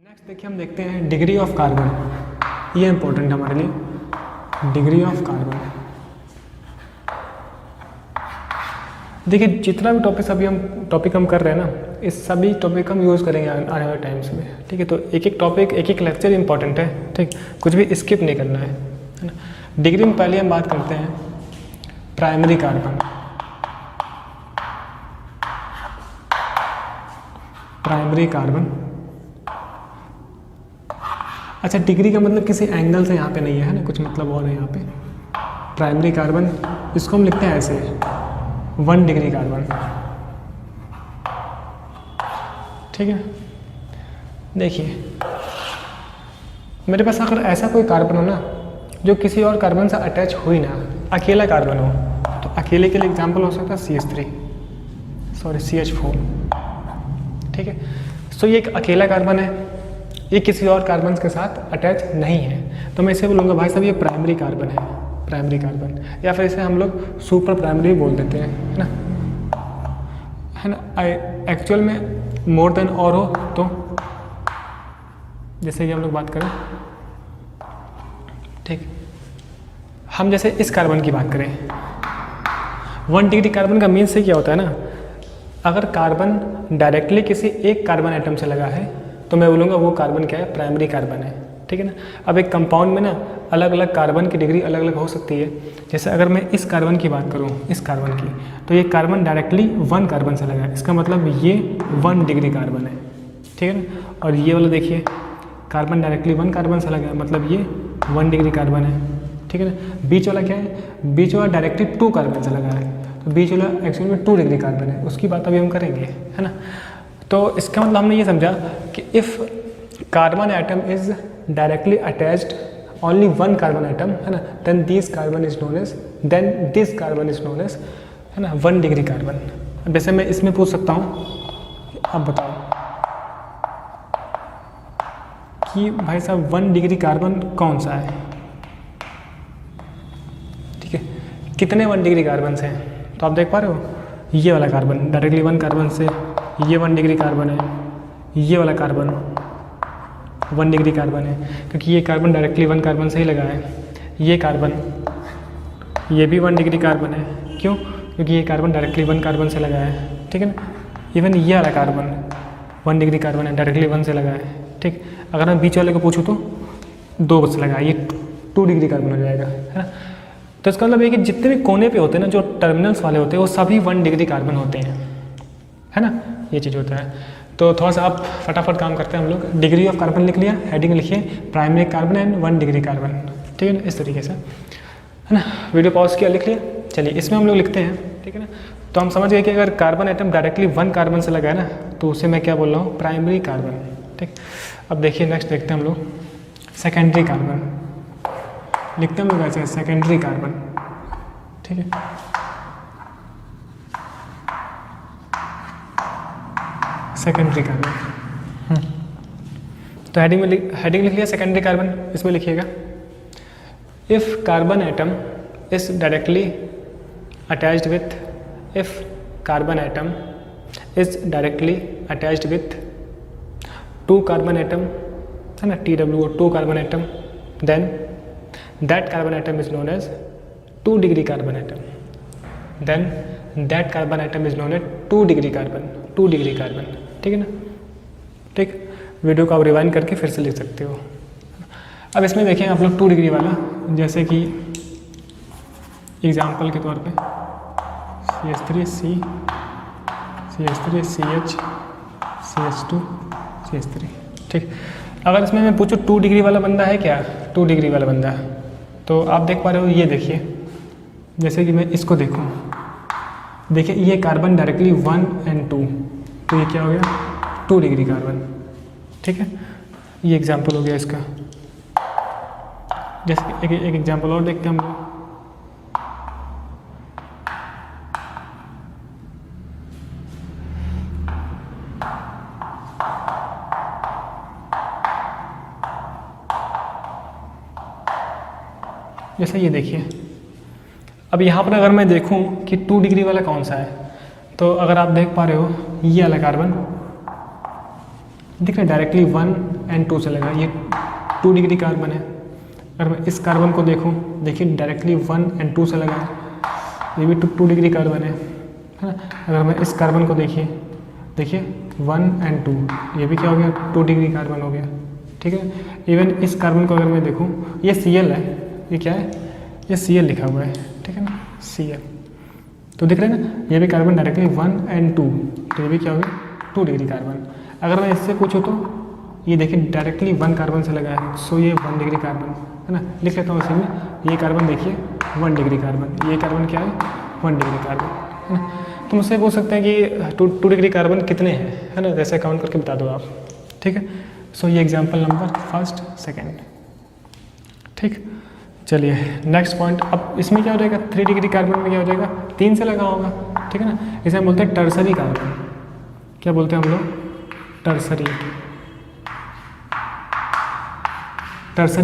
Next देखिए हम देखते हैं डिग्री ऑफ कार्बन। ये इंपॉर्टेंट है हमारे लिए, डिग्री ऑफ कार्बन। देखिए जितना भी टॉपिक हम कर रहे हैं ना, इस सभी टॉपिक हम यूज़ करेंगे आने वाले टाइम्स में, ठीक है। तो एक एक टॉपिक, एक एक लेक्चर इंपॉर्टेंट है, ठीक, कुछ भी स्किप नहीं करना है ना। डिग्री में पहले हम बात करते हैं प्राइमरी कार्बन। प्राइमरी कार्बन, अच्छा डिग्री का मतलब किसी एंगल से यहाँ पे नहीं है ना, कुछ मतलब और है यहाँ पे। प्राइमरी कार्बन, इसको हम लिखते हैं ऐसे 1 डिग्री कार्बन, ठीक है। देखिए मेरे पास अगर ऐसा कोई कार्बन हो ना जो किसी और कार्बन से अटैच हो ही ना, अकेला कार्बन हो, तो अकेले के लिए एग्जांपल हो सकता है CH4, ठीक है। सो ये एक अकेला कार्बन है, ये किसी और कार्बन के साथ अटैच नहीं है, तो मैं इसे बोलूँगा भाई साहब ये प्राइमरी कार्बन है, प्राइमरी कार्बन, या फिर इसे हम लोग सुपर प्राइमरी बोल देते हैं, है ना। एक्चुअल में मोर देन और हो तो जैसे कि हम लोग बात करें, ठीक, हम जैसे इस कार्बन की बात करें 1 डिग्री कार्बन का मीन से क्या होता है ना, अगर कार्बन डायरेक्टली किसी एक कार्बन एटम से लगा है तो मैं बोलूँगा वो कार्बन क्या है, प्राइमरी कार्बन है, ठीक है ना। अब एक कंपाउंड में ना अलग अलग कार्बन की डिग्री अलग अलग हो सकती है। जैसे अगर मैं इस कार्बन की बात करूँ, इस कार्बन की, तो ये कार्बन डायरेक्टली 1 कार्बन से लगा है, इसका मतलब ये 1 डिग्री कार्बन है, ठीक है ना। और ये वाला देखिए कार्बन डायरेक्टली 1 कार्बन से लगा है, मतलब ये 1 डिग्री कार्बन है, ठीक है ना। बीच वाला क्या है, बीच वाला डायरेक्टली 2 कार्बन से लगा है, तो बीच वाला एक्चुअली में 2 डिग्री कार्बन है, उसकी बात अभी हम करेंगे, है ना। तो इसका मतलब हमने ये समझा कि if carbon atom is directly attached only 1 carbon atom, है ना, then this carbon is known as, है ना, 1 डिग्री कार्बन। अब जैसे मैं इसमें पूछ सकता हूँ, अब बताओ कि भाई साहब 1 डिग्री कार्बन कौन सा है, ठीक है, कितने 1 डिग्री कार्बन से हैं। तो आप देख पा रहे हो, ये वाला कार्बन डायरेक्टली 1 कार्बन से, ये 1 डिग्री कार्बन है, ये वाला कार्बन 1 डिग्री कार्बन है, क्योंकि ये कार्बन डायरेक्टली 1 कार्बन से ही लगा है। ये कार्बन, ये भी 1 डिग्री कार्बन है, क्यों, क्योंकि ये कार्बन डायरेक्टली 1 कार्बन से लगा है, ठीक है ना। इवन ये वाला कार्बन 1 डिग्री कार्बन है, डायरेक्टली 1 से लगा है, ठीक। अगर मैं बीच वाले को पूछूँ तो 2 से लगा है, ये 2 डिग्री कार्बन हो जाएगा, है ना। तो इसका मतलब ये कि जितने भी कोने पे होते हैं ना, जो टर्मिनल्स वाले होते हैं, वो सभी 1 डिग्री कार्बन होते हैं, है ना, ये चीज़ होता है। तो थोड़ा सा आप फटाफट काम करते हैं हम लोग। डिग्री ऑफ कार्बन लिख लिया, हेडिंग लिखिए primary carbon and 1 degree carbon, ठीक है ना, इस तरीके से, है ना। वीडियो पॉज किया, लिख लिया। चलिए इसमें हम लोग लिखते हैं, ठीक है ना। तो हम समझ गए कि अगर कार्बन एटम डायरेक्टली 1 कार्बन से लगा है ना, तो उसे मैं क्या बोल रहा हूँ, प्राइमरी कार्बन, ठीक। अब देखिए नेक्स्ट देखते हैं हम लोग सेकेंडरी कार्बन, लिखते हैं हम लोग ऐसे सेकेंडरी कार्बन, ठीक है। सेकेंडरी कार्बन, तो हेडिंग लिख लिया सेकेंडरी कार्बन। इसमें लिखिएगा if carbon atom is directly attached with, if carbon atom is directly attached with 2 carbon atom, है ना, TWO 2 carbon atom, then that carbon atom is known as 2 degree carbon atom, then that carbon atom is known as 2 degree carbon, 2 degree carbon, ठीक है ना, ठीक। Video को आप rewind करके फिर से लिख सकते हो। अब इसमें देखें आप लोग 2 डिग्री वाला, जैसे कि एग्जाम्पल के तौर पे CH3 CH CH2 CH3, ठीक। अगर इसमें मैं पूछूँ 2 डिग्री वाला बंदा है क्या, 2 डिग्री वाला बंदा, तो आप देख पा रहे हो, ये देखिए, जैसे कि मैं इसको देखूँ, देखिए ये कार्बन डायरेक्टली 1 और 2, तो ये क्या हो गया, 2 डिग्री कार्बन, ठीक है। ये एग्जाम्पल हो गया इसका। जैसे एक एग्जाम्पल और देखते हैं हम लोग। जैसे ये देखिए, अब यहाँ पर अगर मैं देखूँ कि 2 डिग्री वाला कौन सा है, तो अगर आप देख पा रहे हो ये वाला कार्बन दिख रहा है डायरेक्टली and 2 से लगा, ये 2 डिग्री कार्बन है। अगर मैं इस कार्बन को देखूँ, देखिए डायरेक्टली 1 and 2 से लगा है, ये भी 2 डिग्री कार्बन है ना। अगर मैं इस कार्बन को देखिए 1 and 2, ये भी क्या हो गया, 2 डिग्री कार्बन हो गया, ठीक है। इवन इस कार्बन को अगर मैं देखूँ, ये Cl है, ये क्या है, ये Cl लिखा हुआ है, ठीक है ना, Cl, तो दिख रहा है ना, ये भी कार्बन डायरेक्टली 1 and 2, तो ये भी क्या हो गया, 2 डिग्री कार्बन। अगर मैं इससे पूछूँ तो ये देखिए डायरेक्टली 1 कार्बन से लगा है, सो ये 1 डिग्री कार्बन है ना। लिख लेता हूँ इसी में, ये कार्बन देखिए 1 डिग्री कार्बन, ये कार्बन क्या है, 1 डिग्री कार्बन है ना। तो मुझसे पूछ सकते हैं कि 2 डिग्री कार्बन कितने हैं, है ना, जैसे काउंट करके बता दो आप, ठीक है। सो ये एग्जाम्पल नंबर फर्स्ट सेकेंड, ठीक। चलिए नेक्स्ट पॉइंट, अब इसमें क्या हो जाएगा, 3 डिग्री कार्बन में क्या हो जाएगा, 3 से लगा होगा, ठीक है ना। इसे हम बोलते हैं टर्सरी कार्बन, क्या बोलते हैं हम लोग, टर्सरी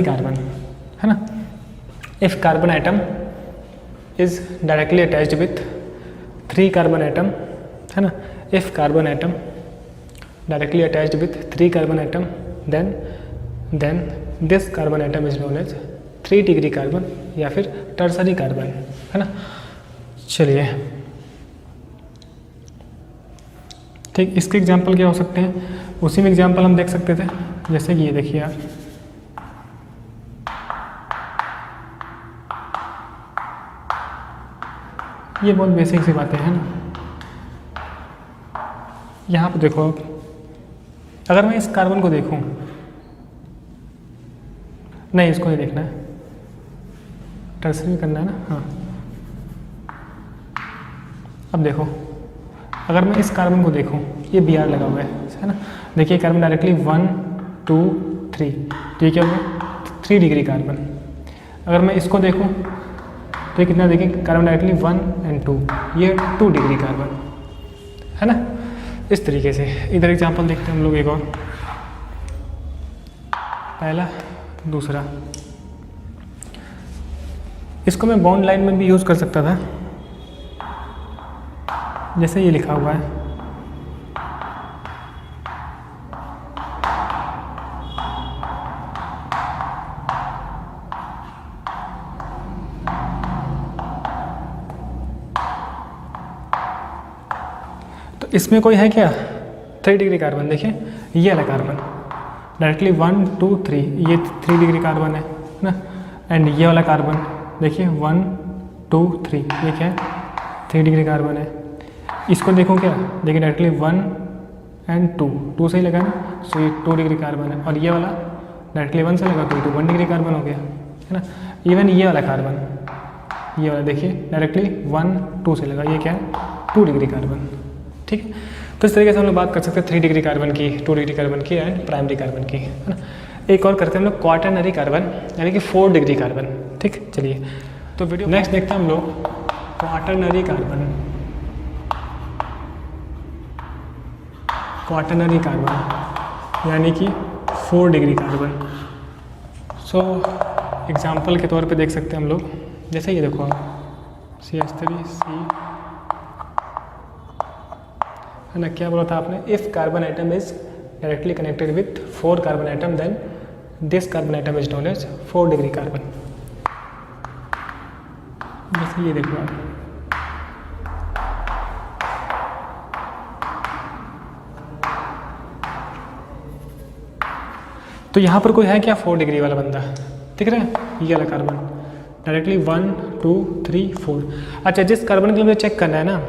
कार्बन, है ना। If carbon atom is directly attached with 3 carbon atom, है ना, if carbon atom directly attached with 3 carbon atom, then this carbon atom is known as 3 degree carbon या फिर टर्सरी कार्बन, है ना। चलिए ठीक, इसके एग्जाम्पल क्या हो सकते हैं, उसी में एग्जाम्पल हम देख सकते थे, जैसे कि ये देखिए आप, ये बहुत बेसिक सी बातें हैं ना। यहाँ पे देखो आप, अगर मैं इस कार्बन को देखूं, नहीं इसको नहीं देखना है, टर्सरी करना है ना, हाँ। अब देखो अगर मैं इस कार्बन को देखूं, ये Br लगा हुआ है ना, देखिए कार्बन डायरेक्टली 1 2 3, तो ये क्या हो गया, 3 डिग्री कार्बन। अगर मैं इसको देखूं तो ये कितना, देखिए कार्बन डायरेक्टली 1 and 2, ये 2 डिग्री कार्बन, है ना। इस तरीके से इधर एग्जांपल देखते हैं हम लोग एक और, पहला दूसरा, इसको मैं बॉन्ड लाइन में भी यूज़ कर सकता था, जैसे ये लिखा हुआ है, तो इसमें कोई है क्या, 3 डिग्री कार्बन, देखिए ये वाला कार्बन डायरेक्टली 1 2 3, ये 3 डिग्री कार्बन है ना। एंड ये वाला कार्बन देखिए 1 2 3, ये क्या है, 3 डिग्री कार्बन है। इसको देखो क्या, देखिए डायरेक्टली 1 and 2 से ही लगा ना, सो ये 2 डिग्री कार्बन है। और ये वाला डायरेक्टली 1 से लगा तो ये 1 डिग्री कार्बन हो गया, है ना। इवन ये वाला कार्बन, ये वाला देखिए डायरेक्टली 1 2 से लगा, ये क्या है, 2 डिग्री कार्बन, ठीक है। तो इस तरीके से हम लोग बात कर सकते हैं 3 डिग्री कार्बन की, 2 डिग्री कार्बन की एंड प्राइमरी कार्बन की, है ना। एक और करते हैं हम लोग क्वाटरनरी कार्बन, यानी कि 4 डिग्री कार्बन, ठीक। चलिए तो वीडियो नेक्स्ट देखते हैं हम लोग क्वाटरनरी कार्बन, क्वाटरनरी कार्बन यानी कि 4 डिग्री कार्बन। सो एग्जाम्पल के तौर पे देख सकते हैं हम लोग, जैसे ये देखो आप CH3C, है ना। क्या बोला था आपने, if carbon atom is directly connected with 4 carbon atom, then this carbon atom is known as 4 degree carbon. जैसे ये देखो आप, तो यहाँ पर कोई है क्या 4 डिग्री वाला बंदा, दिख रहा है, ये वाला कार्बन डायरेक्टली 1 2 3 4। अच्छा, जिस कार्बन के लिए मुझे चेक करना है ना,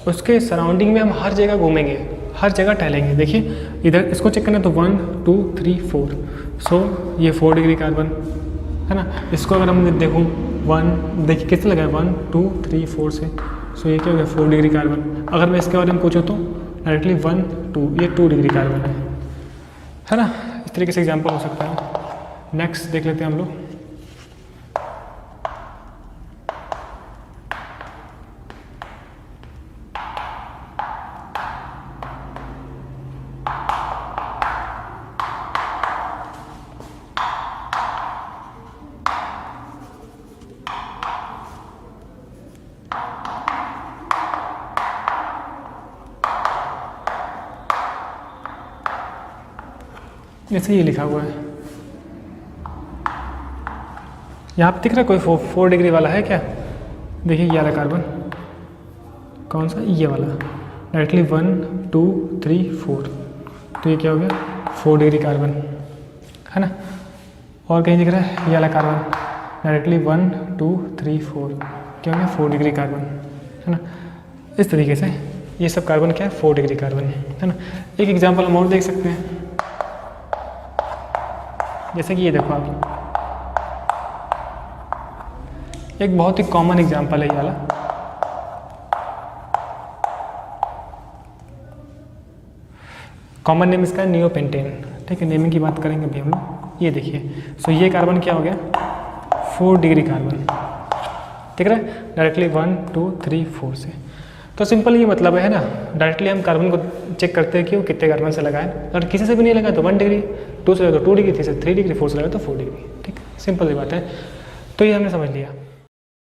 उसके सराउंडिंग में हम हर जगह घूमेंगे, हर जगह टहलेंगे। देखिए इधर इसको चेक करना है तो 1 2 3 4, सो ये 4 डिग्री कार्बन, है ना। इसको अगर हम देखूँ 1, देखिए किससे लगा है, 1 2 3 4 से, सो ये क्या हो गया, 4 डिग्री कार्बन। अगर मैं इसके बारे में पूछूँ तो डायरेक्टली 1 2, ये 2 डिग्री कार्बन है ना। इस तरीके से एग्जाम्पल हो सकता है। नेक्स्ट देख लेते हैं हम लोग, जैसे ये लिखा हुआ है, यहाँ पे दिख रहा है कोई 4 डिग्री वाला है क्या? देखिए ये वाला कार्बन, कौन सा? ये वाला, डायरेक्टली 1 2 3 4, तो ये क्या हो गया? 4 डिग्री कार्बन है ना। और कहीं दिख रहा है ये वाला कार्बन, डायरेक्टली 1 2 3 4, क्या हो गया? 4 डिग्री कार्बन है ना। इस तरीके से ये सब कार्बन क्या है? 4 डिग्री कार्बन है ना। एक एग्जांपल हम और देख सकते हैं, जैसे कि ये देखो आप, एक बहुत ही कॉमन एग्जांपल है ये वाला। कॉमन नेम इसका है नियोपेंटेन, ठीक है। नेमिंग की बात करेंगे अभी हम लोग। ये देखिए, सो ये कार्बन क्या हो गया? 4 डिग्री कार्बन, ठीक है, डायरेक्टली 1 2 3 4 से। तो सिंपल ये मतलब है ना, डायरेक्टली हम कार्बन को चेक करते हैं कि वो कितने कार्बन से लगा है। अगर किसी से भी नहीं लगा तो 1 डिग्री, 2 से लगा तो 2 डिग्री, 3 से 3 डिग्री, 4 से लगा तो 4 डिग्री, ठीक है। सिंपल सी बात है। तो ये हमने समझ लिया।